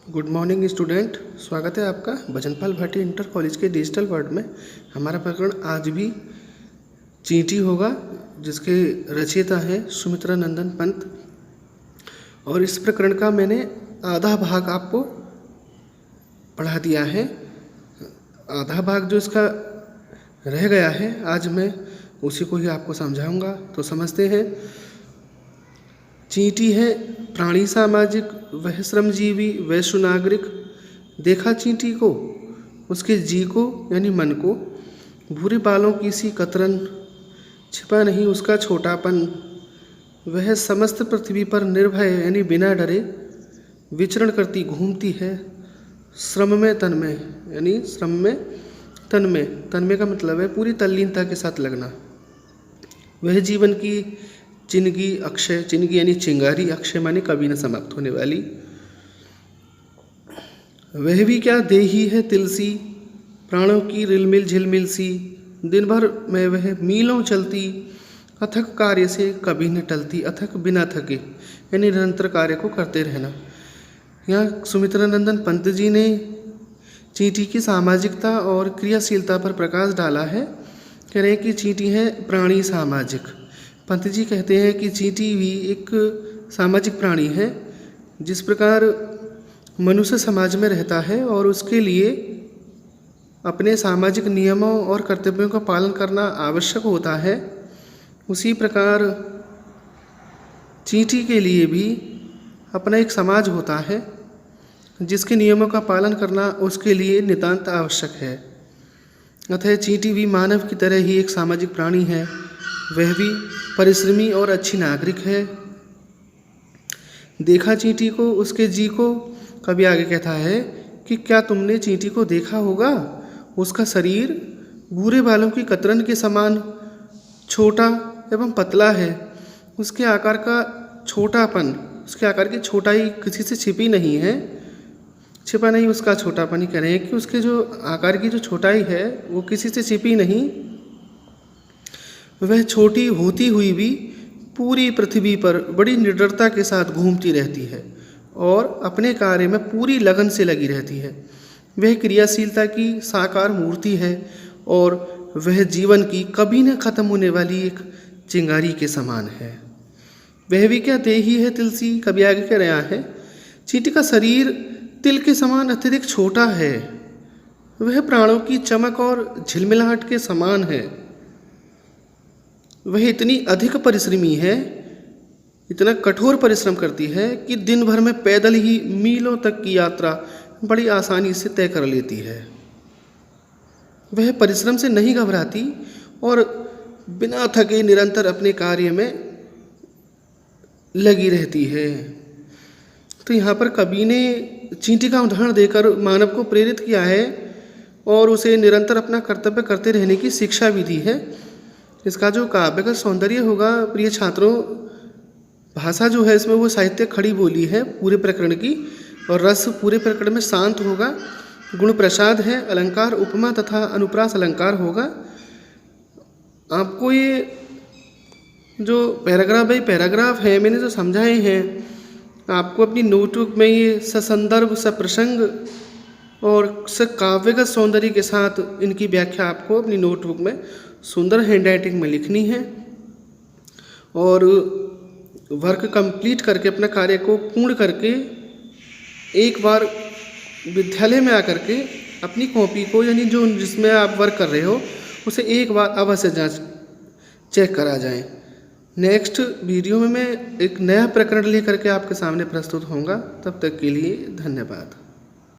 Good morning student, स्वागत है आपका भजनपाल भाटी इंटर कॉलेज के डिजिटल वर्ल्ड में। हमारा प्रकरण आज भी चींटी होगा, जिसके रचयिता हैं सुमित्रा नंदन पंत। और इस प्रकरण का मैंने आधा भाग आपको पढ़ा दिया है। आधा भाग जो इसका रह गया है, आज मैं उसी को ही आपको समझाऊंगा। तो समझते हैं। चींटी है प्राणी सामाजिक, वह श्रमजीवी, वैश्य नागरिक। देखा चींटी को, उसके जी को यानी मन को, भूरे बालों की सी कतरन, छिपा नहीं उसका छोटापन। वह समस्त पृथ्वी पर निर्भय यानी बिना डरे विचरण करती घूमती है। श्रम में तन में यानी श्रम में तन में का मतलब है पूरी तल्लीनता के साथ लगना। वह जीवन की चिंगी अक्षय, चिंगी यानी चिंगारी, अक्षय माने कभी न समाप्त होने वाली। वह भी क्या देही है तिलसी, प्राणों की रिलमिल झिलमिल सी। दिन भर में वह मीलों चलती, अथक कार्य से कभी न टलती। अथक बिना थके यानी निरंतर कार्य को करते रहना। यहाँ सुमित्रा नंदन पंत जी ने चींटी की सामाजिकता और क्रियाशीलता पर प्रकाश डाला है। कह रहे हैं कि चींटी है प्राणी सामाजिक। पंत जी कहते हैं कि चींटी भी एक सामाजिक प्राणी है। जिस प्रकार मनुष्य समाज में रहता है और उसके लिए अपने सामाजिक नियमों और कर्तव्यों का पालन करना आवश्यक होता है, उसी प्रकार चींटी के लिए भी अपना एक समाज होता है जिसके नियमों का पालन करना उसके लिए नितांत आवश्यक है। अतः चींटी भी मानव की तरह ही एक सामाजिक प्राणी है। वह भी परिश्रमी और अच्छी नागरिक है। देखा चींटी को, उसके जी को। कभी आगे कहता है कि क्या तुमने चींटी को देखा होगा? उसका शरीर भूरे बालों की कतरन के समान छोटा एवं पतला है। उसके आकार का छोटापन, उसके आकार की छोटाई किसी से छिपी नहीं है। छिपा नहीं उसका छोटापन ही कह रहे हैं कि उसके जो आकार की जो छोटाई है वो किसी से छिपी नहीं। वह छोटी होती हुई भी पूरी पृथ्वी पर बड़ी निडरता के साथ घूमती रहती है और अपने कार्य में पूरी लगन से लगी रहती है। वह क्रियाशीलता की साकार मूर्ति है और वह जीवन की कभी न खत्म होने वाली एक चिंगारी के समान है। वह भी क्या देही है तिलसी। कभी आगे कह रहा है चींटी का शरीर तिल के समान अत्यधिक छोटा है। वह प्राणों की चमक और झिलमिलाहट के समान है। वह इतनी अधिक परिश्रमी है, इतना कठोर परिश्रम करती है कि दिन भर में पैदल ही मीलों तक की यात्रा बड़ी आसानी से तय कर लेती है। वह परिश्रम से नहीं घबराती और बिना थके निरंतर अपने कार्य में लगी रहती है। तो यहाँ पर कवि ने चींटी का उदाहरण देकर मानव को प्रेरित किया है और उसे निरंतर अपना कर्तव्य करते रहने की शिक्षा भी दी है। इसका जो काव्य का सौंदर्य होगा प्रिय छात्रों, भाषा जो है इसमें वो साहित्य खड़ी बोली है पूरे प्रकरण की, और रस पूरे प्रकरण में शांत होगा। गुण प्रसाद है, अलंकार उपमा तथा अनुप्रास अलंकार होगा। आपको ये जो पैराग्राफ बाई पैराग्राफ है मैंने जो समझाए हैं, आपको अपनी नोटबुक में ये ससंदर्भ सप्रसंग और काव्यगत सौंदर्य के साथ इनकी व्याख्या आपको अपनी नोटबुक में सुंदर हैंडराइटिंग में लिखनी है और वर्क कंप्लीट करके अपना कार्य को पूर्ण करके एक बार विद्यालय में आकर के अपनी कॉपी को यानी जो जिसमें आप वर्क कर रहे हो उसे एक बार अवश्य जांच चेक करा जाए। नेक्स्ट वीडियो में मैं एक नया प्रकरण लेकर के आपके सामने प्रस्तुत होऊंगा। तब तक के लिए धन्यवाद।